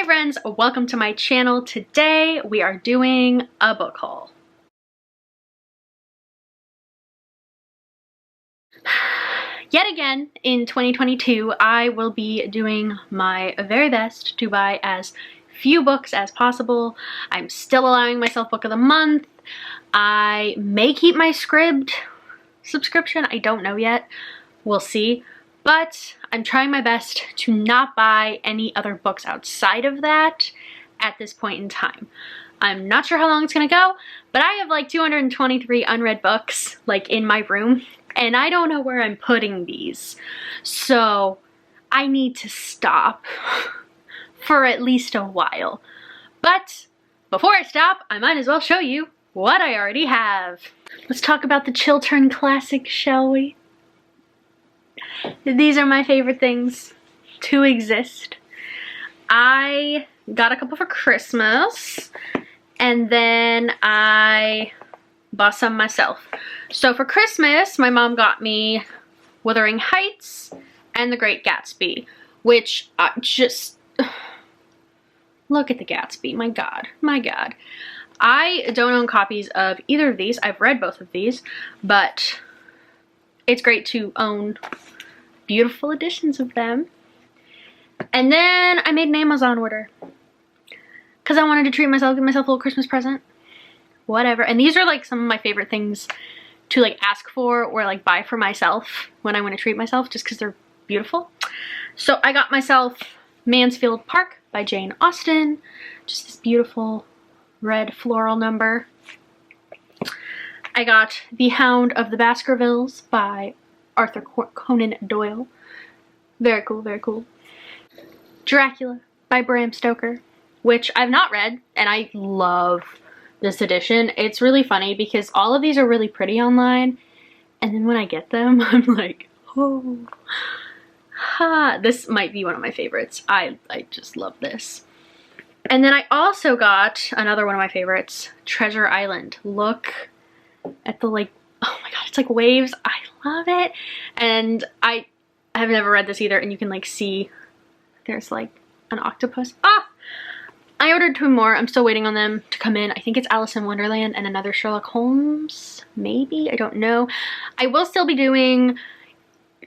Hi friends, welcome to my channel. Today we are doing a book haul. Yet again, in 2022, I will be doing my very best to buy as few books as possible. I'm still allowing myself book of the month. I may keep my Scribd subscription. I don't know yet. We'll see. But I'm trying my best to not buy any other books outside of that at this point in time. I'm not sure how long it's gonna go, but I have like 223 unread books like in my room, and I don't know where I'm putting these. So I need to stop for at least a while. But before I stop, I might as well show you what I already have. Let's talk about the Chiltern Classic, shall we? These are my favorite things to exist. I got a couple for Christmas, and then I bought some myself. So for Christmas, my mom got me Wuthering Heights and The Great Gatsby, which just look at the Gatsby, my god, my god. I don't own copies of either of these. I've read both of these, but it's great to own beautiful editions of them. And then I made an Amazon order because I wanted to treat myself, give myself a little Christmas present, whatever. And these are like some of my favorite things to like ask for or like buy for myself when I want to treat myself, just because they're beautiful. So I got myself Mansfield Park by Jane Austen, just this beautiful red floral number. I got The Hound of the Baskervilles by Arthur Conan Doyle. Very cool, very cool. Dracula by Bram Stoker, which I've not read, and I love this edition. It's really funny because all of these are really pretty online, and then when I get them, I'm like, oh, ha. This might be one of my favorites. I just love this. And then I also got another one of my favorites, Treasure Island. Look at the like, oh my god, it's like waves. I love it. And I have never read this either, and you can like see there's like an octopus. Ah! I ordered 2 more. I'm still waiting on them to come in. I think it's Alice in Wonderland and another Sherlock Holmes, maybe? I don't know. I will still be doing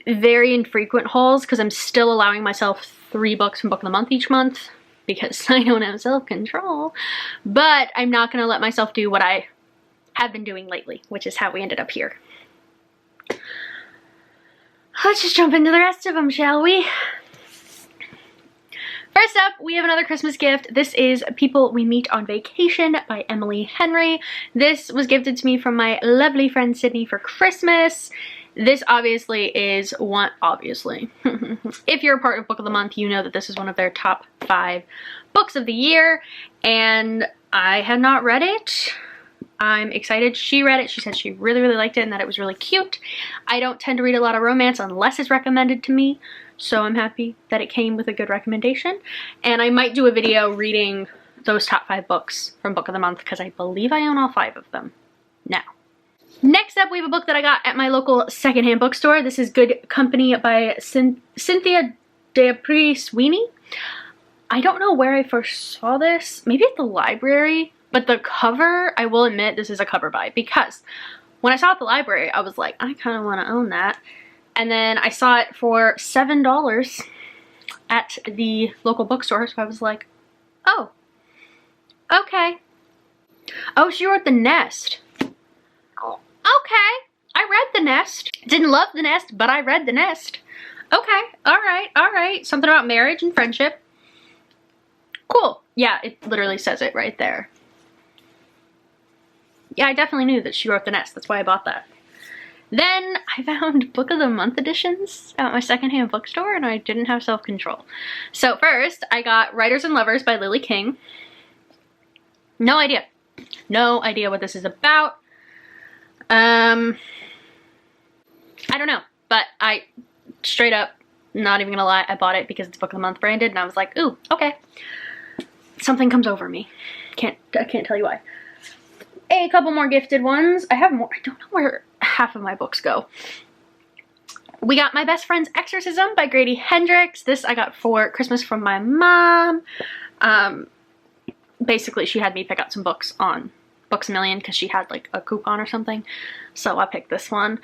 very infrequent hauls because I'm still allowing myself 3 books from Book of the Month each month because I don't have self-control. But I'm not going to let myself do what I have been doing lately, which is how we ended up here. Let's just jump into the rest of them, shall we? First up, we have another Christmas gift. This is People We Meet on Vacation by Emily Henry. This was gifted to me from my lovely friend Sydney for Christmas. This obviously is one, obviously. If you're a part of Book of the Month, you know that this is one of their top 5 books of the year, and I had not read it. I'm excited. She read it. She said she really, really liked it and that it was really cute. I don't tend to read a lot of romance unless it's recommended to me, so I'm happy that it came with a good recommendation. And I might do a video reading those top 5 books from Book of the Month because I believe I own all 5 of them now. Next up, we have a book that I got at my local secondhand bookstore. This is Good Company by Cynthia Sweeney. I don't know where I first saw this. Maybe at the library. But the cover, I will admit, this is a cover buy, because when I saw it at the library, I was like, I kind of want to own that. And then I saw it for $7 at the local bookstore, so I was like, oh, okay. Oh, she wrote The Nest. Okay, I read The Nest. Didn't love The Nest, but I read The Nest. Okay, all right. Something about marriage and friendship. Cool. Yeah, it literally says it right there. Yeah, I definitely knew that she wrote The Nest. That's why I bought that. Then I found Book of the Month editions at my secondhand bookstore, and I didn't have self-control. So first, I got Writers and Lovers by Lily King. No idea. No idea what this is about. I don't know. But I, straight up, not even gonna lie, I bought it because it's Book of the Month branded, and I was like, ooh, okay. Something comes over me. I can't tell you why. A couple more gifted ones. I have more. I don't know where half of my books go. We got My Best Friend's Exorcism by Grady Hendrix. This I got for Christmas from my mom. Basically, she had me pick out some books on Books A Million because she had like a coupon or something. So I picked this one.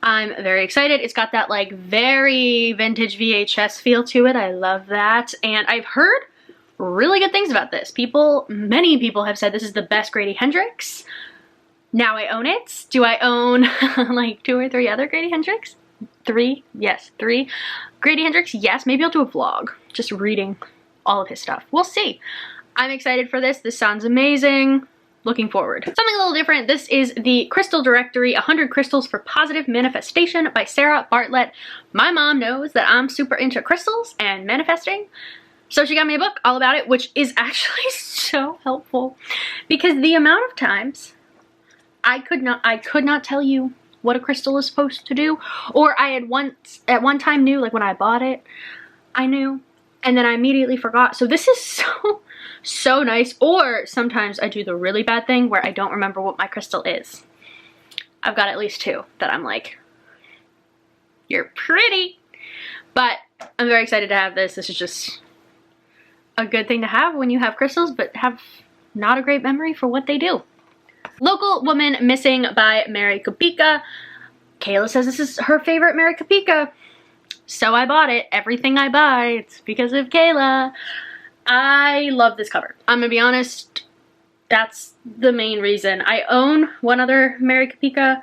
I'm very excited. It's got that like very vintage VHS feel to it. I love that. And I've heard really good things about this. Many people have said this is the best Grady Hendrix. Now I own it. Do I own like 2 or 3 other Grady Hendrix? 3? Yes, 3. Grady Hendrix? Yes. Maybe I'll do a vlog just reading all of his stuff. We'll see. I'm excited for this. This sounds amazing. Looking forward. Something a little different. This is the Crystal Directory, 100 Crystals for Positive Manifestation by Sarah Bartlett. My mom knows that I'm super into crystals and manifesting. So she got me a book all about it, which is actually so helpful because the amount of times I could not tell you what a crystal is supposed to do, or I had at one time knew, like when I bought it, I knew, and then I immediately forgot. So this is so nice. Or sometimes I do the really bad thing where I don't remember what my crystal is. I've got at least 2 that I'm like, you're pretty. But I'm very excited to have this. This is just a good thing to have when you have crystals but have not a great memory for what they do. Local Woman Missing by Mary Kopika. Kayla says this is her favorite Mary Kopika. So I bought it. Everything I buy, it's because of Kayla. I love this cover. I'm gonna be honest, that's the main reason. I own one other Mary Kopika.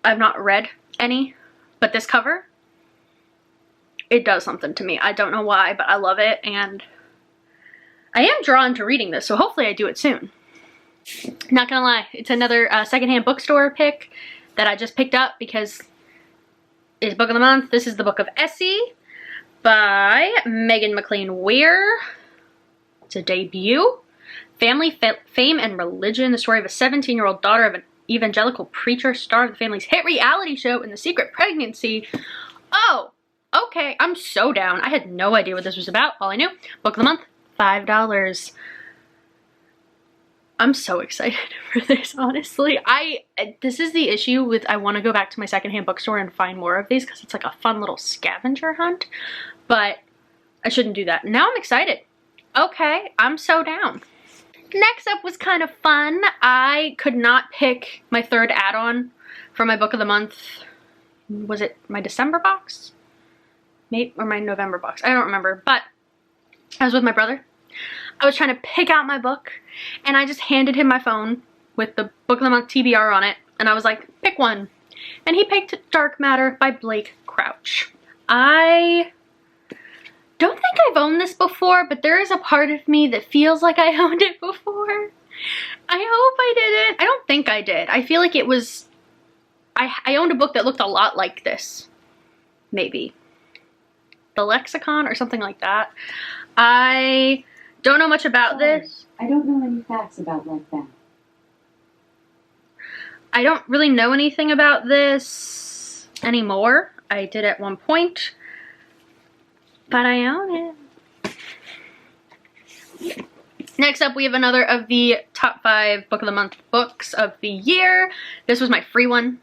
I've not read any, but this cover, it does something to me. I don't know why, but I love it, and I am drawn to reading this, so hopefully I do it soon. Not gonna lie, it's another secondhand bookstore pick that I just picked up because it's book of the month. This is the Book of Essie by Megan McLean Weir. It's a debut. Family, Fame, and Religion, the story of a 17-year-old daughter of an evangelical preacher, star of the family's hit reality show In the Secret Pregnancy. Oh, okay, I'm so down. I had no idea what this was about. All I knew, book of the month, $5. I'm so excited for this, honestly. This is the issue with, I want to go back to my secondhand bookstore and find more of these because it's like a fun little scavenger hunt, but I shouldn't do that. Now I'm excited. Okay, I'm so down. Next up was kind of fun. I could not pick my 3rd add-on for my book of the month. Was it my December box? Maybe, or my November box? I don't remember, but I was with my brother. I was trying to pick out my book, and I just handed him my phone with the Book of the Month TBR on it, and I was like, pick one. And he picked Dark Matter by Blake Crouch. I don't think I've owned this before, but there is a part of me that feels like I owned it before. I hope I didn't. I don't think I did. I feel like it was, I owned a book that looked a lot like this. Maybe. The Lexicon or something like that. I don't know much about this. I don't know any facts about like that. I don't really know anything about this anymore. I did at one point, but I own it. Next up, we have another of the top 5 Book of the Month books of the year. This was my free one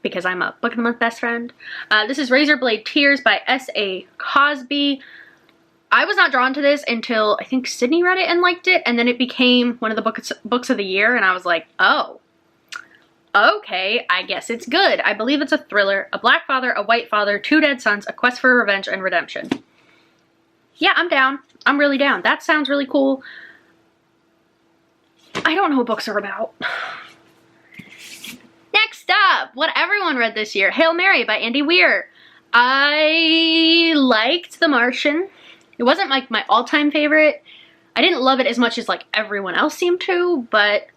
because I'm a Book of the Month best friend. This is Razor Blade Tears by S.A. Cosby. I was not drawn to this until I think Sydney read it and liked it, and then it became one of the books of the year, and I was like, oh, okay, I guess it's good. I believe it's a thriller, a black father, a white father, 2 dead sons, a quest for revenge and redemption. Yeah, I'm down. I'm really down. That sounds really cool. I don't know what books are about. Next up, what everyone read this year, Hail Mary by Andy Weir. I liked The Martian. It wasn't like my all-time favorite. I didn't love it as much as like everyone else seemed to, but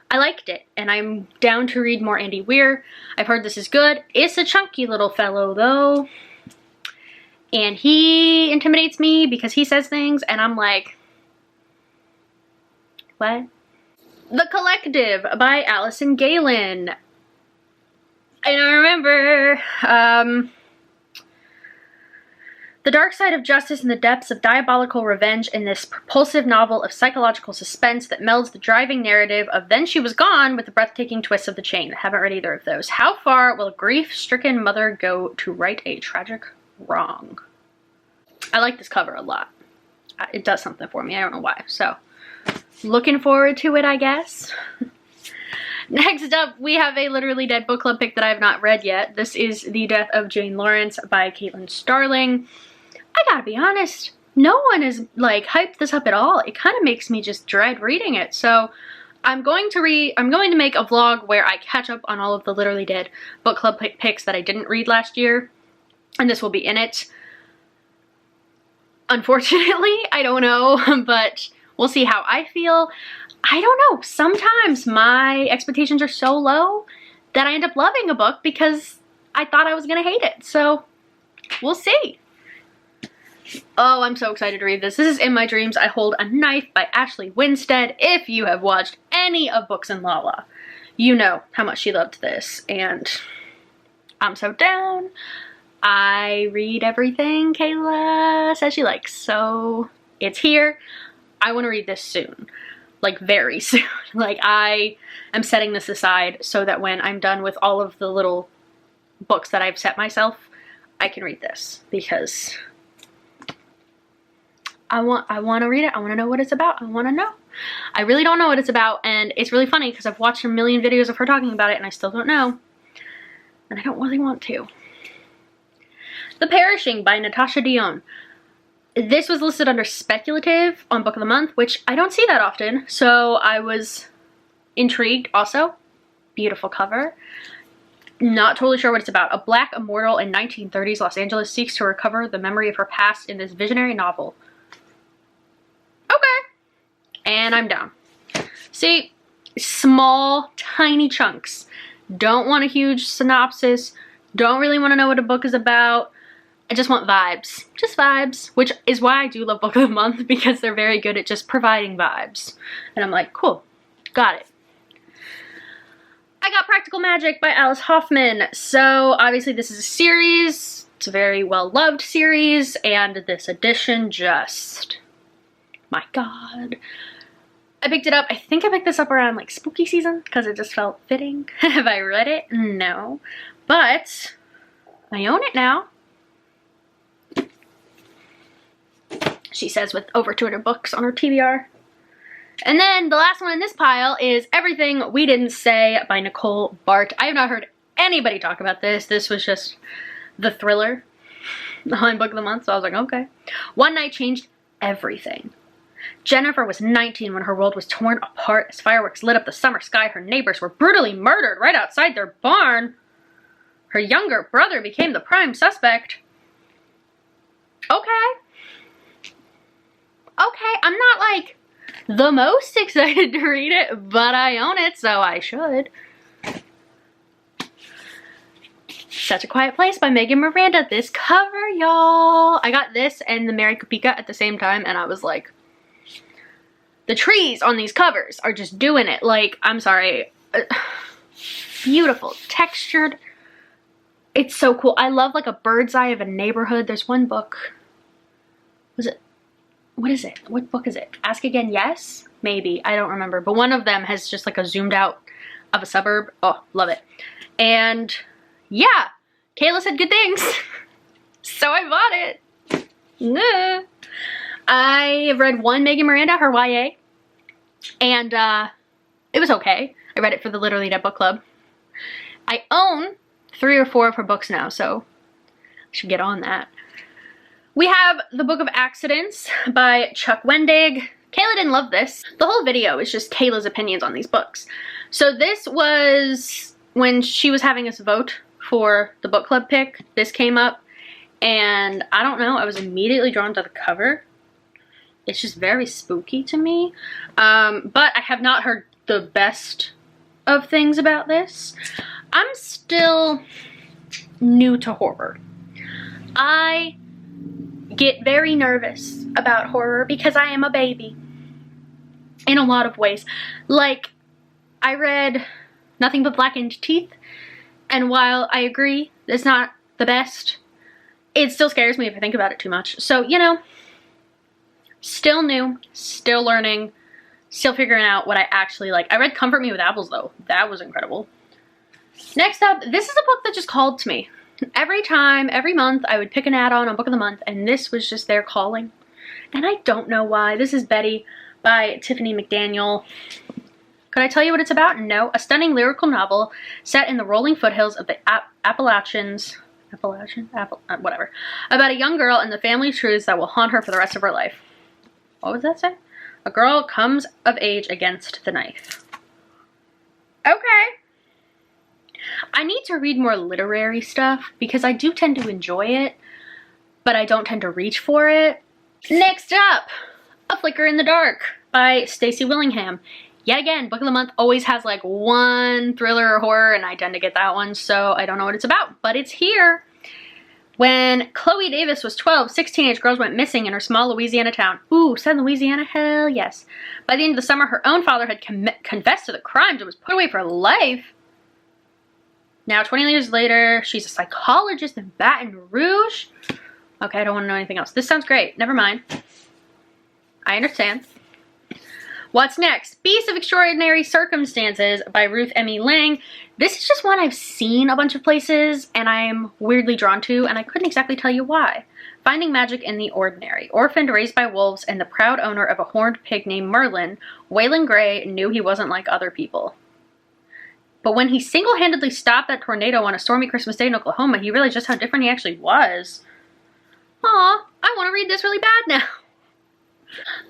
I liked it, and I'm down to read more Andy Weir. I've heard this is good. It's a chunky little fellow though, and he intimidates me because he says things, and I'm like, what? The Collective by Allison Galen. I don't remember. The dark side of justice and the depths of diabolical revenge in this propulsive novel of psychological suspense that melds the driving narrative of Then She Was Gone with the breathtaking twists of The Chain. I haven't read either of those. How far will a grief-stricken mother go to right a tragic wrong? I like this cover a lot. it does something for me. I don't know why. So looking forward to it, I guess. Next up, we have a Literally Dead book club pick that I have not read yet. This is The Death of Jane Lawrence by Caitlin Starling. I gotta be honest, no one has like hyped this up at all. It kind of makes me just dread reading it. So I'm going to make a vlog where I catch up on all of the Literally Dead book club picks that I didn't read last year, and this will be in it. Unfortunately, I don't know, but we'll see how I feel. I don't know, sometimes my expectations are so low that I end up loving a book because I thought I was gonna hate it. So we'll see. Oh, I'm so excited to read this. This is In My Dreams, I Hold a Knife by Ashley Winstead. If you have watched any of Books and Lala, you know how much she loved this, and I'm so down. I read everything Kayla says she likes, so it's here. I want to read this soon, like very soon. Like I am setting this aside so that when I'm done with all of the little books that I've set myself, I can read this because I want to read it. I want to know what it's about. I want to know. I really don't know what it's about, and it's really funny because I've watched a million videos of her talking about it and I still don't know, and I don't really want to. The Perishing by Natasha Dion. This was listed under speculative on Book of the Month, which I don't see that often, so I was intrigued also. Beautiful cover. Not totally sure what it's about. A black immortal in 1930s Los Angeles seeks to recover the memory of her past in this visionary novel. Okay. And I'm down. See, small, tiny chunks. Don't want a huge synopsis. Don't really want to know what a book is about. I just want vibes. Just vibes. Which is why I do love Book of the Month, because they're very good at just providing vibes. And I'm like, cool. Got it. I got Practical Magic by Alice Hoffman. So obviously this is a series. It's a very well-loved series. And this edition just... my god. I picked it up. I think I picked this up around like spooky season because it just felt fitting. Have I read it? No. But I own it now. She says with over 200 books on her TBR. And then the last one in this pile is Everything We Didn't Say by Nicole Bart. I have not heard anybody talk about this. This was just the thriller on Book of the Month, so I was like, okay. One night changed everything. Jennifer was 19 when her world was torn apart as fireworks lit up the summer sky. Her neighbors were brutally murdered right outside their barn. Her younger brother became the prime suspect. Okay. Okay, I'm not like the most excited to read it, but I own it, so I should. Such a Quiet Place by Megan Miranda. This cover, y'all. I got this and the Mary Kapika at the same time, and I was like, the trees on these covers are just doing it. Like, I'm sorry. Beautiful, textured. It's so cool. I love like a bird's eye of a neighborhood. There's one book. Was it? What is it? What book is it? Ask Again, Yes? Maybe. I don't remember. But one of them has just like a zoomed out of a suburb. Oh, love it. And yeah, Kayla said good things. So I bought it. Nah. I read one Megan Miranda, her YA. And it was okay. I read it for the Literally Dead Book Club. I own 3 or 4 of her books now, so I should get on that. We have The Book of Accidents by Chuck Wendig. Kayla didn't love this. The whole video is just Kayla's opinions on these books. So this was when she was having us vote for the book club pick. This came up, and I don't know, I was immediately drawn to the cover. It's just very spooky to me. But I have not heard the best of things about this. I'm still new to horror. I get very nervous about horror because I am a baby in a lot of ways. Like, I read Nothing But Blackened Teeth, and while I agree it's not the best, it still scares me if I think about it too much. So, you know, still new, still learning, still figuring out what I actually like. I read Comfort Me with Apples though. That was incredible. Next up, this is a book that just called to me. Every time, every month, I would pick an add-on on Book of the Month, and this was just their calling. And I don't know why. This is Betty by Tiffany McDaniel. Could I tell you what it's about? No. A stunning lyrical novel set in the rolling foothills of the Appalachians. Whatever. About a young girl and the family truths that will haunt her for the rest of her life. What was that say? A girl comes of age against the knife. Okay. I need to read more literary stuff because I do tend to enjoy it, but I don't tend to reach for it. Next up, A Flicker in the Dark by Stacy Willingham. Yet again, book of the month always has like one thriller or horror, and I tend to get that one, so I don't know what it's about, but it's here. When Chloe Davis was 12, 6 teenage girls went missing in her small Louisiana town. Ooh, said Louisiana? Hell yes. By the end of the summer, her own father had confessed to the crimes and was put away for life. Now, 20 years later, she's a psychologist in Baton Rouge. Okay, I don't want to know anything else. This sounds great. Never mind. I understand. What's next? Beasts of Extraordinary Circumstances by Ruth Emmy Lang. This is just one I've seen a bunch of places and I'm weirdly drawn to, and I couldn't exactly tell you why. Finding magic in the ordinary. Orphaned, raised by wolves, and the proud owner of a horned pig named Merlin, Waylon Gray knew he wasn't like other people. But when he single-handedly stopped that tornado on a stormy Christmas day in Oklahoma, he realized just how different he actually was. Aw, I want to read this really bad now.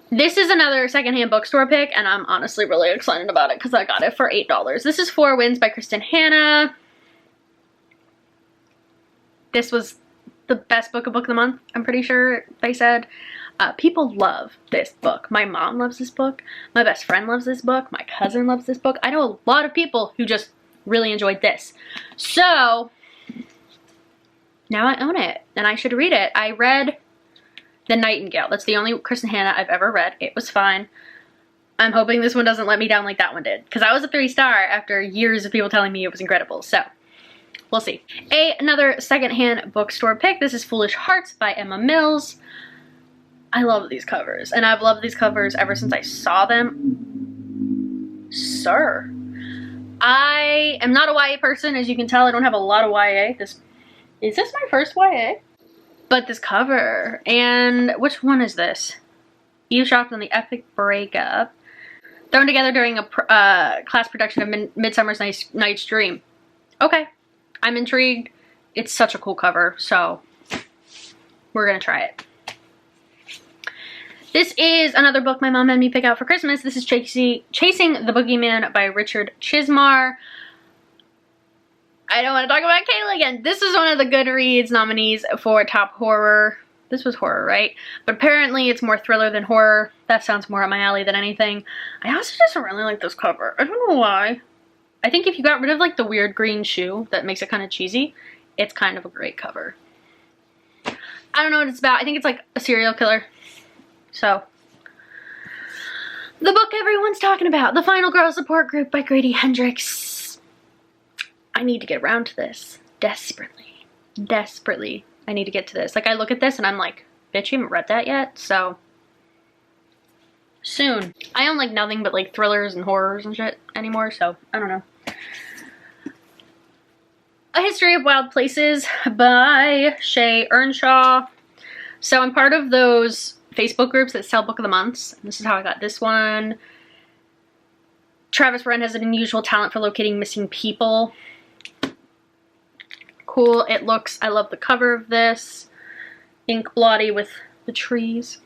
This is another secondhand bookstore pick, and I'm honestly really excited about it because I got it for $8. This is Four Winds by Kristin Hannah. This was the best book of the month, I'm pretty sure they said. People love this book. My mom loves this book. My best friend loves this book. My cousin loves this book. I know a lot of people who just really enjoyed this. So, now I own it, and I should read it. I read The Nightingale. That's the only Kristin Hannah I've ever read. It was fine. I'm hoping this one doesn't let me down like that one did, because I was a 3-star after years of people telling me it was incredible. So, we'll see. Another secondhand bookstore pick. This is Foolish Hearts by Emma Mills. I love these covers, and I've loved these covers ever since I saw them. Sir. I am not a YA person, as you can tell. I don't have a lot of YA. Is this my first YA? But this cover, and which one is this? Eavesdropped on the Epic Breakup. Thrown together during a class production of Midsummer's Night's Dream. Okay, I'm intrigued. It's such a cool cover, so we're gonna try it. This is another book my mom had me pick out for Christmas. This is Chasing the Boogeyman by Richard Chismar. I don't want to talk about Kayla again. This is one of the Goodreads nominees for top horror. This was horror, right? But apparently it's more thriller than horror. That sounds more up my alley than anything. I also just really like this cover. I don't know why. I think if you got rid of like the weird green shoe that makes it kind of cheesy, it's kind of a great cover. I don't know what it's about. I think it's like a serial killer. So, the book everyone's talking about, The Final Girl Support Group by Grady Hendrix. I need to get around to this. Desperately. Desperately. I need to get to this. Like, I look at this and I'm like, bitch, you haven't read that yet? So, soon. I own like nothing but like thrillers and horrors and shit anymore, so I don't know. A History of Wild Places by Shay Earnshaw. So I'm part of those Facebook groups that sell book of the months. This is how I got this one. Travis Wren has an unusual talent for locating missing people. Cool. It looks, I love the cover of this. Ink blotty with the trees.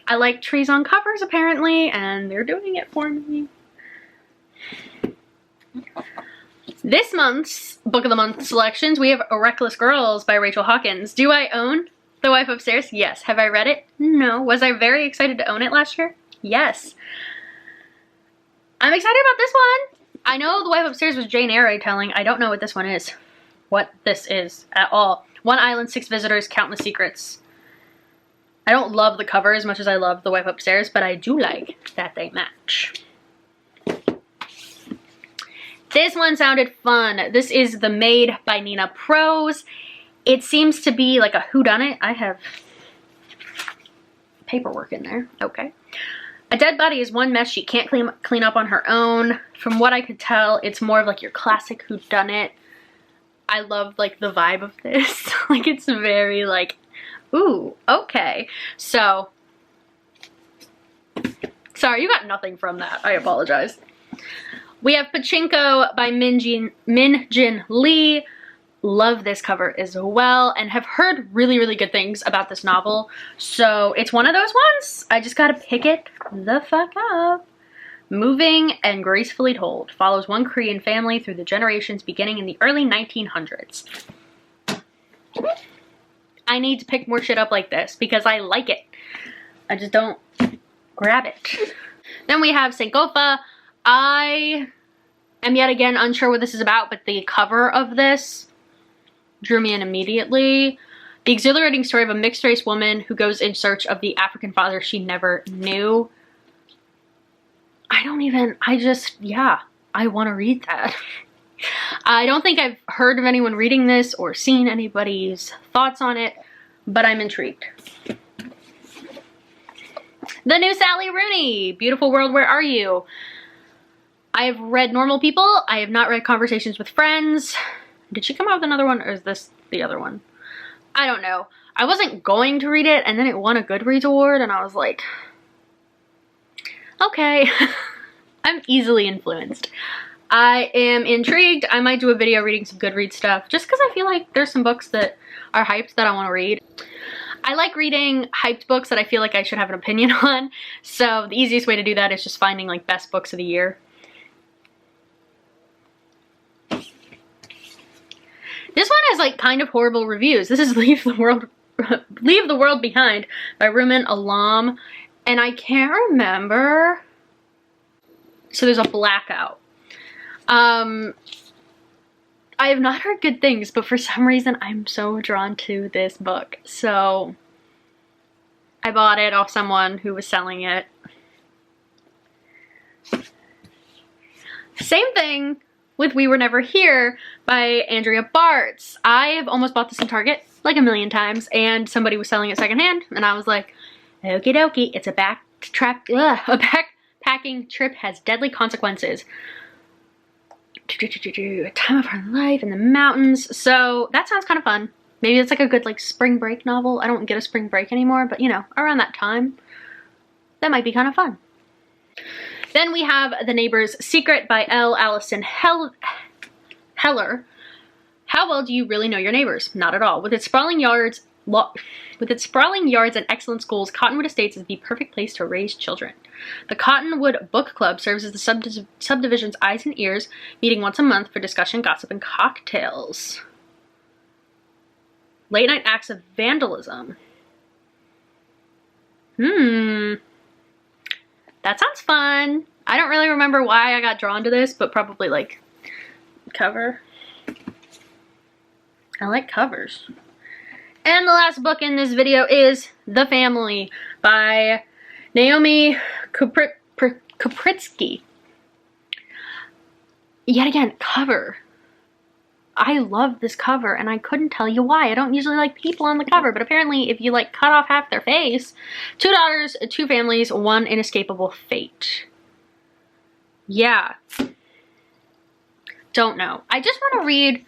I like trees on covers apparently, and they're doing it for me. This month's book of the month selections, we have Reckless Girls by Rachel Hawkins. Do I own The Wife Upstairs? Yes. Have I read it? No. Was I very excited to own it last year? Yes. I'm excited about this one. I know The Wife Upstairs was Jane Eyre telling. I don't know what this one is. What this is at all. One Island, 6 Visitors, Countless Secrets. I don't love the cover as much as I love The Wife Upstairs, but I do like that they match. This one sounded fun. This is The Maid by Nina Prose. It seems to be like a whodunit. I have paperwork in there. Okay. A dead body is one mess she can't clean up on her own. From what I could tell, it's more of like your classic whodunit. I love like the vibe of this. Like it's very like, ooh, okay. So Sorry, you got nothing from that. I apologize. We have Pachinko by Minjin Lee. Love this cover as well and have heard really, really good things about this novel. So it's one of those ones. I just gotta pick it the fuck up. Moving and gracefully told. Follows one Korean family through the generations beginning in the early 1900s. I need to pick more shit up like this because I like it. I just don't grab it. Then we have Sankofa. I am yet again unsure what this is about, but the cover of this drew me in immediately. The exhilarating story of a mixed-race woman who goes in search of the African father she never knew. Yeah, I want to read that. I don't think I've heard of anyone reading this or seen anybody's thoughts on it, but I'm intrigued. The new Sally Rooney, Beautiful World, Where Are You? I have read Normal People. I have not read Conversations with Friends. Did she come out with another one, or is this the other one? I don't know. I wasn't going to read it, and then it won a Goodreads award, and I was like, okay. I'm easily influenced. I am intrigued. I might do a video reading some Goodreads stuff, just because I feel like there's some books that are hyped that I want to read. I like reading hyped books that I feel like I should have an opinion on, so the easiest way to do that is just finding like best books of the year. This one has like kind of horrible reviews. This is Leave the World Behind by Rumen Alam, and I can't remember. So there's a blackout. I have not heard good things, but for some reason I'm so drawn to this book. So I bought it off someone who was selling it. Same thing with We Were Never Here by Andrea Bartz. I have almost bought this in Target like a million times, and somebody was selling it secondhand, and I was like, okie dokie, it's a backpacking trip has deadly consequences. A time of her life in the mountains. So that sounds kind of fun. Maybe it's like a good like spring break novel. I don't get a spring break anymore, but you know, around that time, that might be kind of fun. Then we have The Neighbor's Secret by L. Allison Heller. How well do you really know your neighbors? Not at all. With its sprawling yards and excellent schools, Cottonwood Estates is the perfect place to raise children. The Cottonwood Book Club serves as the subdivision's eyes and ears, meeting once a month for discussion, gossip, and cocktails. Late night acts of vandalism. That sounds fun. I don't really remember why I got drawn to this, but probably like cover. I like covers. And the last book in this video is The Family by Naomi Kupritsky. Yet again, cover. I love this cover, and I couldn't tell you why. I don't usually like people on the cover, but apparently if you like cut off half their face, 2 daughters, 2 families, 1 inescapable fate. Yeah. Don't know. I just want to read,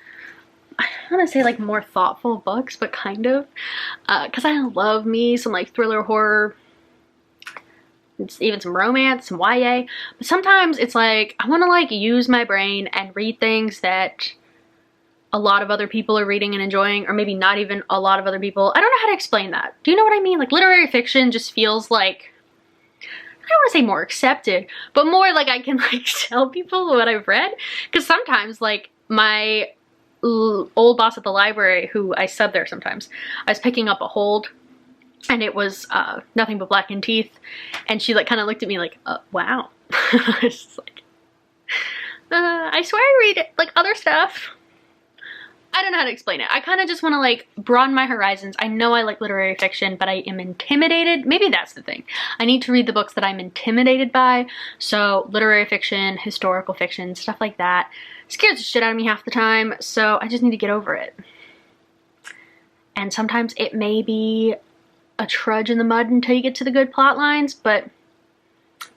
I don't want to say like more thoughtful books, but kind of, because I love me some like thriller, horror, even some romance, some YA, but sometimes it's like I want to like use my brain and read things that a lot of other people are reading and enjoying, or maybe not even a lot of other people. I don't know how to explain that. Do you know what I mean? Like literary fiction just feels like, I don't want to say more accepted, but more like I can like tell people what I've read. Because sometimes like my old boss at the library, who I sub there sometimes, I was picking up a hold and it was Nothing But Blackened Teeth, and she like kind of looked at me like, wow. I was just like, I swear I read like other stuff. I don't know how to explain it. I kind of just want to like broaden my horizons. I know I like literary fiction, but I am intimidated. Maybe that's the thing. I need to read the books that I'm intimidated by. So literary fiction, historical fiction, stuff like that scares the shit out of me half the time. So I just need to get over it. And sometimes it may be a trudge in the mud until you get to the good plot lines, but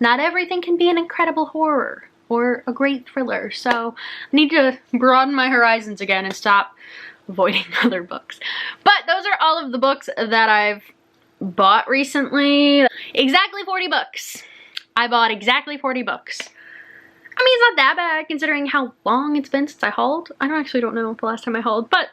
not everything can be an incredible horror or a great thriller. So I need to broaden my horizons again and stop avoiding other books. But those are all of the books that I've bought recently. Exactly 40 books. I bought exactly 40 books. I mean, it's not that bad considering how long it's been since I hauled. I actually don't know the last time I hauled, but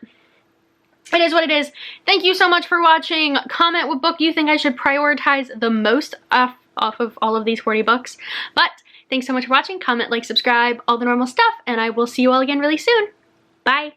it is what it is. Thank you so much for watching. Comment what book you think I should prioritize the most off of all of these 40 books. But thanks so much for watching. Comment, like, subscribe, all the normal stuff, and I will see you all again really soon. Bye.